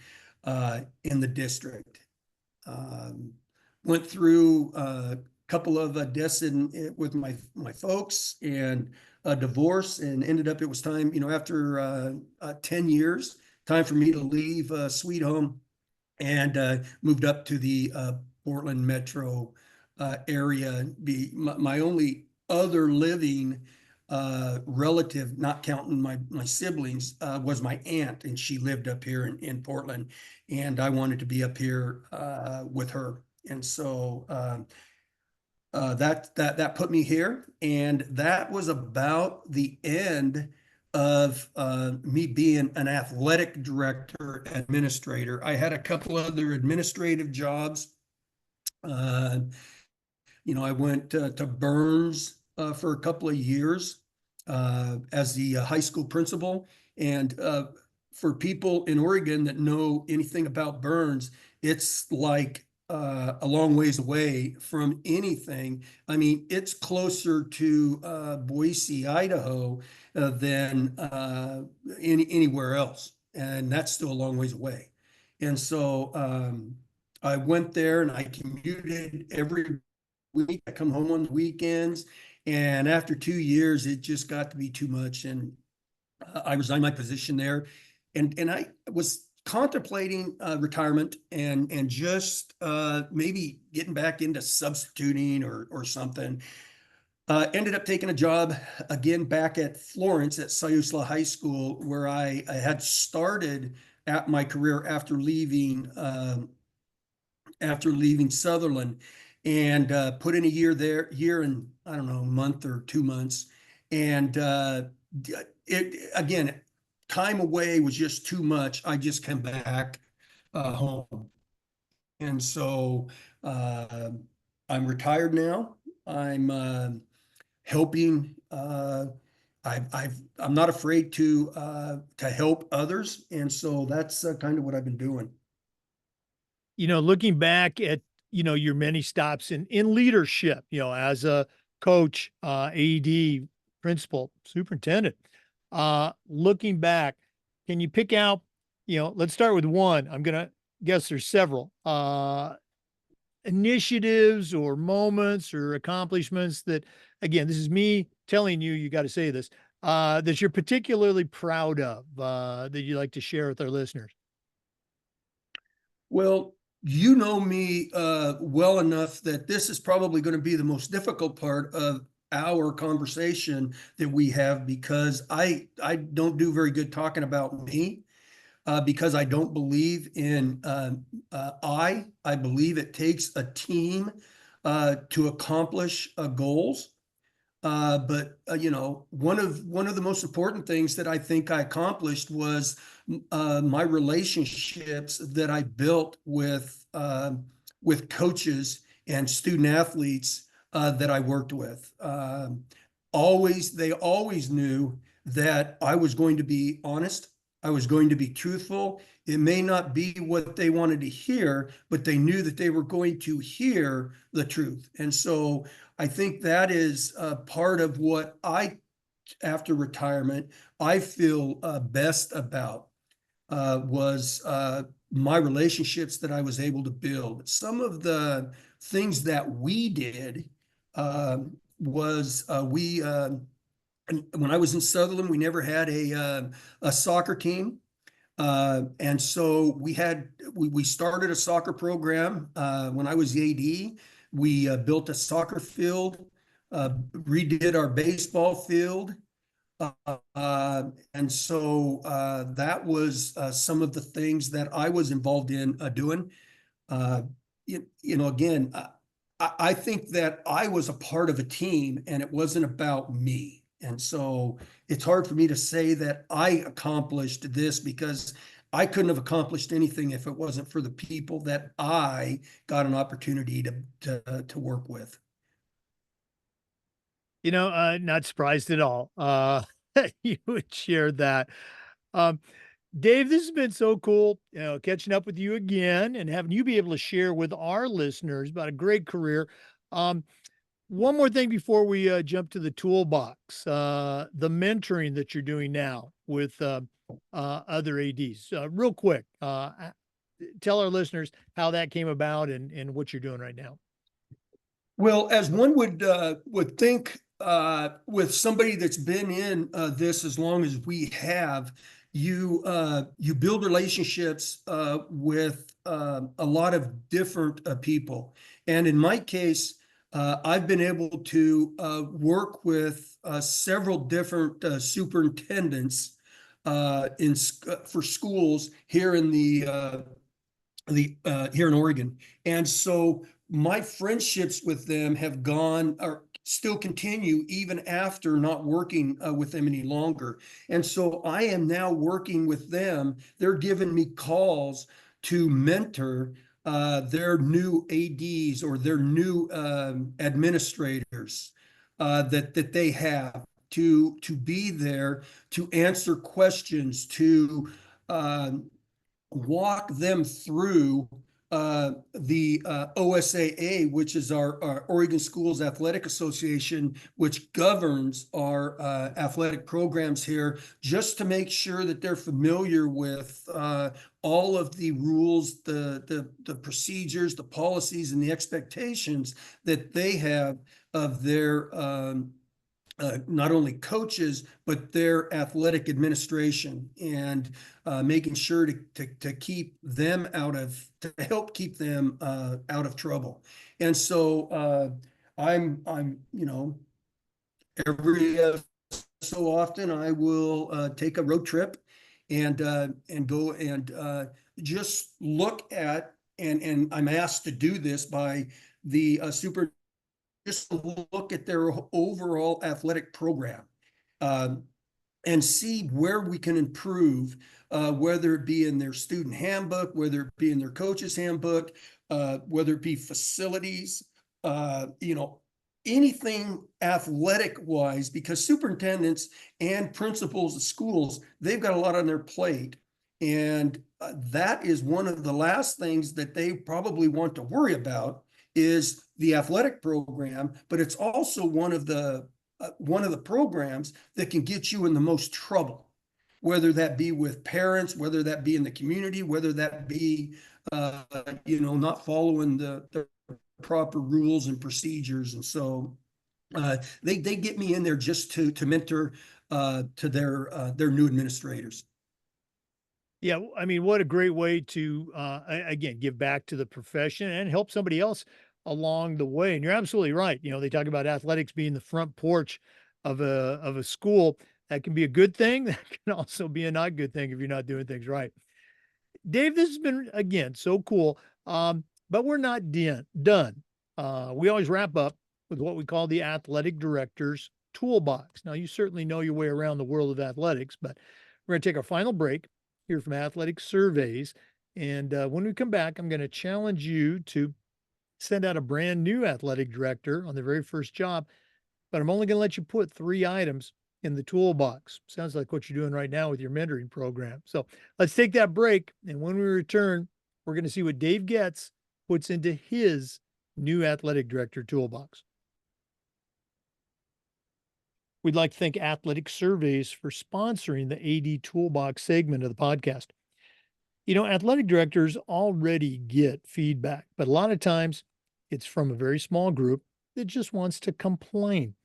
Speaker 2: in the district. Went through a couple of deaths with my folks and a divorce, and ended up, it was time, after 10 years, time for me to leave Sweet Home, and moved up to the Portland metro area. My only other living relative, not counting my siblings, was my aunt, and she lived up here in Portland, and I wanted to be up here with her. And so that put me here, and that was about the end of me being an athletic director administrator. I had a couple other administrative jobs. I went to Burns for a couple of years as the high school principal. And for people in Oregon that know anything about Burns, it's like a long ways away from anything. I mean, it's closer to Boise, Idaho than anywhere else. And that's still a long ways away. And so I went there and I commuted every week. I come home on the weekends. And after 2 years, it just got to be too much. And I resigned my position there. And I was contemplating retirement and just maybe getting back into substituting or something. Ended up taking a job again back at Florence at Siuslaw High School, where I had started at my career after leaving Sutherland, and put in a year and I don't know, a month or 2 months. And it again, time away was just too much. I just came back home. And so I'm retired now. I'm helping. I'm not afraid to help others. And so that's kind of what I've been doing.
Speaker 1: Looking back at, your many stops in leadership, as a coach, AD, principal, superintendent, looking back, can you pick out, let's start with one. I'm going to guess there's several, initiatives or moments or accomplishments that, again, this is me telling you, you got to say this, that you're particularly proud of, that you'd like to share with our listeners.
Speaker 2: Well, you know me well enough that this is probably going to be the most difficult part of our conversation that we have, because I don't do very good talking about me, because I don't believe in I believe it takes a team to accomplish goals. But one of the most important things that I think I accomplished was my relationships that I built with coaches and student athletes that I worked with. They always knew that I was going to be honest. I was going to be truthful. It may not be what they wanted to hear, but they knew that they were going to hear the truth. And so I think that is part of what after retirement, I feel best about was my relationships that I was able to build. Some of the things that we did was when I was in Sutherland, we never had a soccer team. And so we started a soccer program when I was the AD. We built a soccer field, redid our baseball field. And so that was some of the things that I was involved in doing. Uh, again, I think that I was a part of a team and it wasn't about me. And so it's hard for me to say that I accomplished this because I couldn't have accomplished anything if it wasn't for the people that I got an opportunity to work with.
Speaker 1: Not surprised at all. You would share that. Um, Dave, this has been so cool, catching up with you again and having you be able to share with our listeners about a great career. Um, One more thing before we jump to the toolbox, the mentoring that you're doing now with other ADs. Real quick, tell our listeners how that came about and what you're doing right now.
Speaker 2: Well, as one would think, with somebody that's been in this as long as we have, you build relationships with a lot of different people, and in my case, I've been able to work with several different superintendents for schools here in the here in Oregon. And so my friendships with them have gone or still continue even after not working with them any longer. And so I am now working with them. They're giving me calls to mentor their new ADs or their new administrators that they have to be there to answer questions, to walk them through the OSAA, which is our Oregon Schools Athletic Association, which governs our athletic programs here, just to make sure that they're familiar with all of the rules, the procedures, the policies, and the expectations that they have of their not only coaches, but their athletic administration, and making sure to keep them to help keep them out of trouble. And so I'm every so often I will take a road trip and go and just look at, and I'm asked to do this by the super just look at their overall athletic program um, and see where we can improve, whether it be in their student handbook, whether it be in their coach's handbook, whether it be facilities, anything athletic wise, because superintendents and principals of schools, they've got a lot on their plate. And that is one of the last things that they probably want to worry about is the athletic program, but it's also one of the programs that can get you in the most trouble, whether that be with parents, whether that be in the community, whether that be not following the proper rules and procedures. And so they get me in there just to mentor to their new administrators.
Speaker 1: Yeah, I mean, what a great way to again give back to the profession and help somebody else along the way. And you're absolutely right. They talk about athletics being the front porch of a school. That can be a good thing. That can also be a not good thing if you're not doing things right. Dave, this has been again so cool. But we're not done. We always wrap up with what we call the athletic director's toolbox. Now, you certainly know your way around the world of athletics, but we're going to take our final break here from Athletic Surveys. And when we come back, I'm going to challenge you to send out a brand new athletic director on their very first job, but I'm only going to let you put 3 items in the toolbox. Sounds like what you're doing right now with your mentoring program. So let's take that break. And when we return, we're going to see what Dave Goetz puts into his new athletic director toolbox. We'd like to thank Athletic Surveys for sponsoring the AD Toolbox segment of the podcast. Athletic directors already get feedback, but a lot of times it's from a very small group that just wants to complain.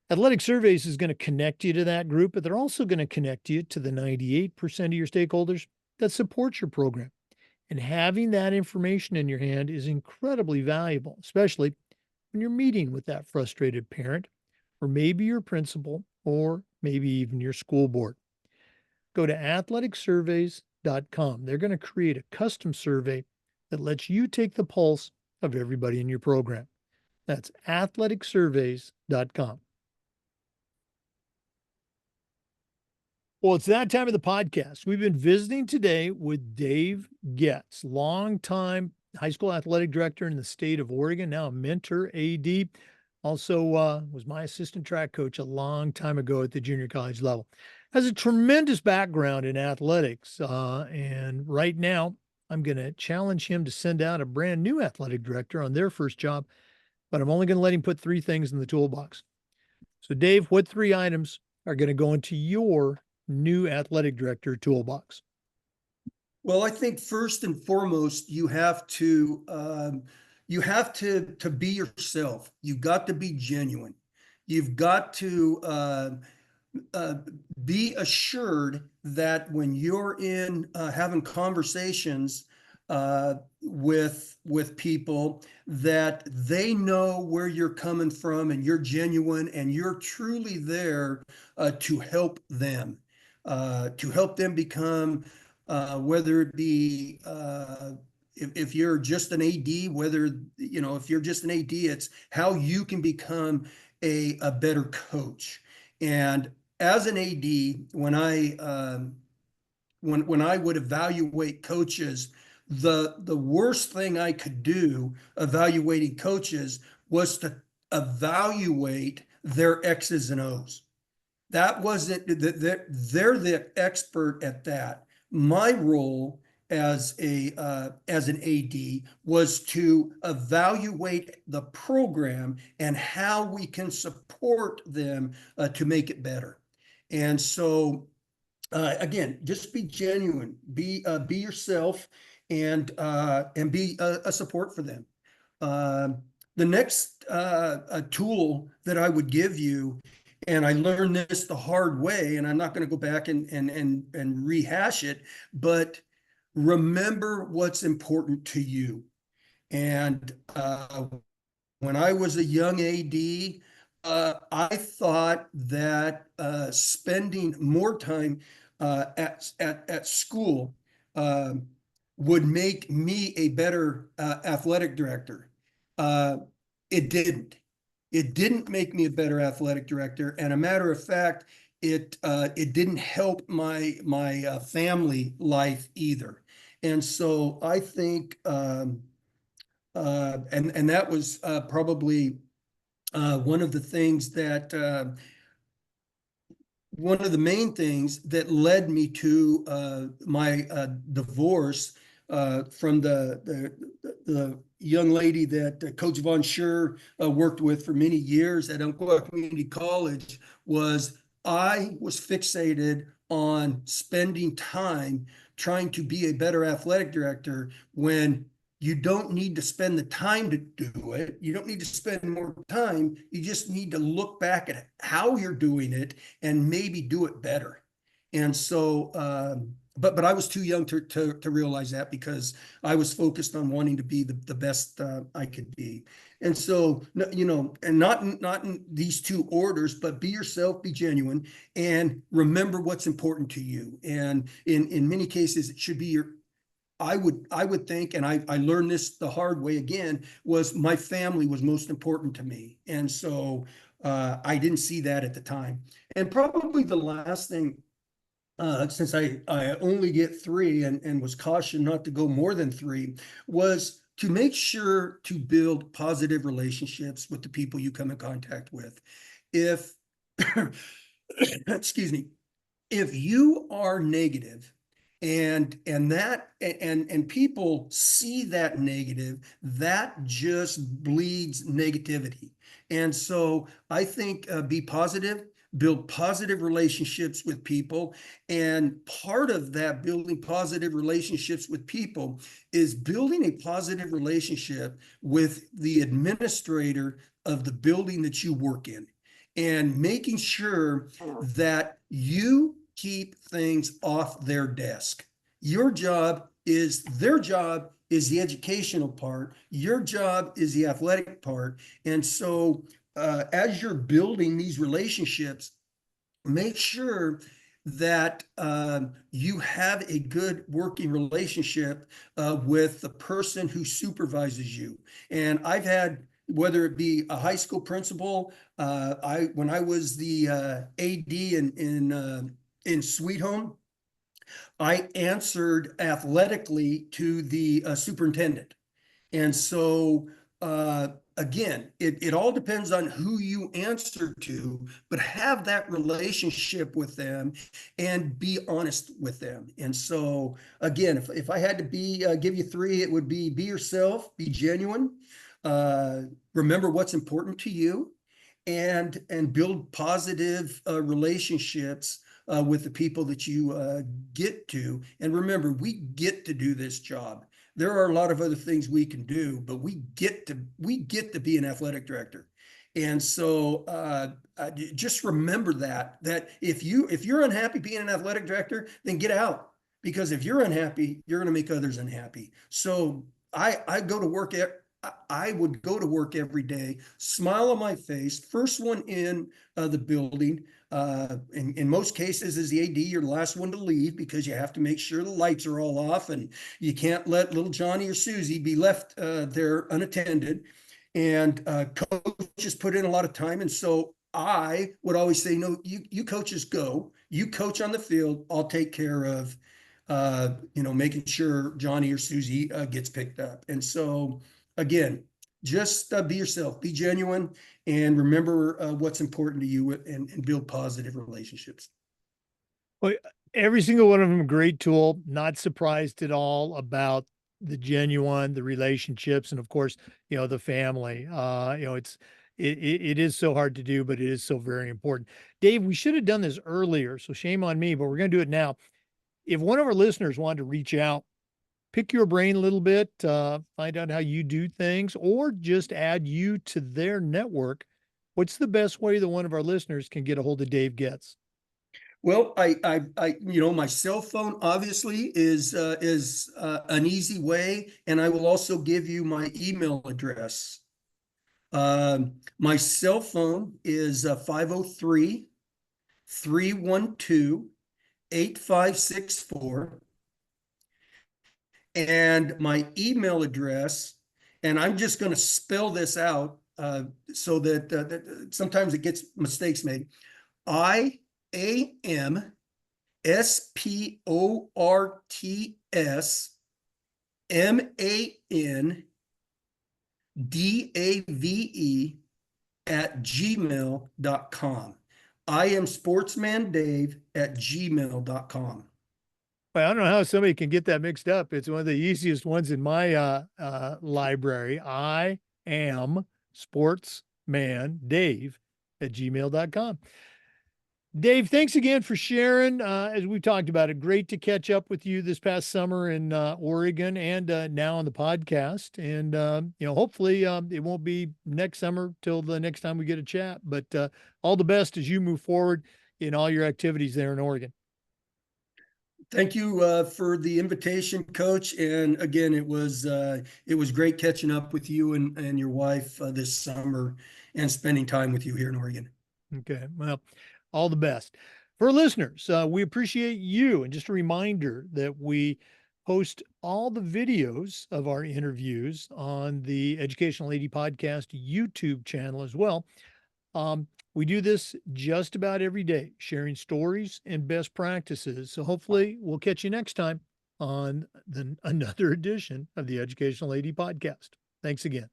Speaker 1: Athletic Surveys is going to connect you to that group, but they're also going to connect you to the 98% of your stakeholders that support your program. And having that information in your hand is incredibly valuable, especially when you're meeting with that frustrated parent, or maybe your principal, or maybe even your school board. Go to athleticsurveys.com. They're going to create a custom survey that lets you take the pulse of everybody in your program. That's athleticsurveys.com. Well, it's that time of the podcast. We've been visiting today with Dave Goetz, longtime high school athletic director in the state of Oregon, now a mentor, AD. Also was my assistant track coach a long time ago at the junior college level. Has a tremendous background in athletics. And right now, I'm going to challenge him to send out a brand new athletic director on their first job, but I'm only going to let him put 3 things in the toolbox. So, Dave, what 3 items are going to go into your new athletic director toolbox?
Speaker 2: Well, I think first and foremost, you have to be yourself. You've got to be genuine. You've got to uh, be assured that when you're in having conversations with people, that they know where you're coming from and you're genuine and you're truly there to help them become, whether it be if you're just an AD, if you're just an AD, it's how you can become a better coach. And as an AD, when I would evaluate coaches, the worst thing I could do evaluating coaches was to evaluate their X's and O's. That wasn't they're the expert at that. My role as an AD was to evaluate the program and how we can support them to make it better. And so again, just be genuine, be yourself, and be a support for them. The next tool that I would give you, and I learned this the hard way, and I'm not going to go back and rehash it, but remember what's important to you. And when I was a young AD, I thought that spending more time at school uh, would make me a better athletic director. Uh, it didn't. It didn't make me a better athletic director, and a matter of fact, it didn't help my family life either. And so I think, and that was probably one of the things that one of the main things that led me to my divorce from the young lady that Coach Von Scher worked with for many years at Umpqua Community College. Was I was fixated on spending time trying to be a better athletic director when you don't need to spend the time to do it. You don't need to spend more time. You just need to look back at how you're doing it and maybe do it better. And so, but I was too young to realize that, because I was focused on wanting to be the best I could be. And so, and not in these 2 orders, but be yourself, be genuine, and remember what's important to you. And in many cases, it should be I would think, and I learned this the hard way again, was my family was most important to me. And so I didn't see that at the time. And probably the last thing, since I only get 3 and was cautioned not to go more than 3, was to make sure to build positive relationships with the people you come in contact with. If, excuse me, if you are negative, and people see that negative, that just bleeds negativity. And so I think be positive, build positive relationships with people. And part of that building positive relationships with people is building a positive relationship with the administrator of the building that you work in, and making sure that you keep things off their desk. Your job is their job is the educational part. Your job is the athletic part. And so as you're building these relationships, make sure that you have a good working relationship with the person who supervises you. And I've had, whether it be a high school principal, when I was the AD in Sweet Home, I answered athletically to the superintendent. And so, again, it all depends on who you answer to, but have that relationship with them and be honest with them. And so, again, if I had to give you three, it would be yourself, be genuine, remember what's important to you, and build positive relationships with the people that you get to. And remember, we get to do this job. There are a lot of other things we can do, but we get to be an athletic director. And so just remember that if you're unhappy being an athletic director, then get out. Because if you're unhappy, you're going to make others unhappy. So I go to work I would go to work every day, smile on my face, first one in the building. In most cases, as the AD, you're the last one to leave because you have to make sure the lights are all off, and you can't let little Johnny or Susie be left there unattended. And coaches put in a lot of time. And so I would always say, no, you coaches go. You coach on the field. I'll take care of making sure Johnny or Susie gets picked up. And so, again, just be yourself, be genuine, and remember what's important to you, and build positive relationships.
Speaker 1: Well, every single one of them, a great tool. Not surprised at all about the genuine, the relationships, and of course, the family. It is so hard to do, but it is so very important. Dave, we should have done this earlier, so shame on me, but we're going to do it now. If one of our listeners wanted to reach out, pick your brain a little bit, find out how you do things, or just add you to their network, what's the best way that one of our listeners can get a hold of Dave Goetz?
Speaker 2: Well, my cell phone obviously is an easy way, and I will also give you my email address. My cell phone is 503-312-8564. And my email address, and I'm just going to spell this out so that sometimes it gets mistakes made. IamSportsmanDave@gmail.com. IamSportsmanDave@gmail.com.
Speaker 1: Well, I don't know how somebody can get that mixed up. It's one of the easiest ones in my library. I am sportsmandave@gmail.com. Dave, thanks again for sharing. As we talked about it, great to catch up with you this past summer in Oregon, and now on the podcast. And hopefully it won't be next summer till the next time we get a chat. But all the best as you move forward in all your activities there in Oregon.
Speaker 2: Thank you for the invitation, Coach. And again, it was great catching up with you and your wife this summer, and spending time with you here in Oregon.
Speaker 1: Okay, well, all the best. For listeners, we appreciate you. And just a reminder that we post all the videos of our interviews on the Educational AD Podcast YouTube channel as well. We do this just about every day, sharing stories and best practices. So hopefully we'll catch you next time on another edition of the Educational AD Podcast. Thanks again.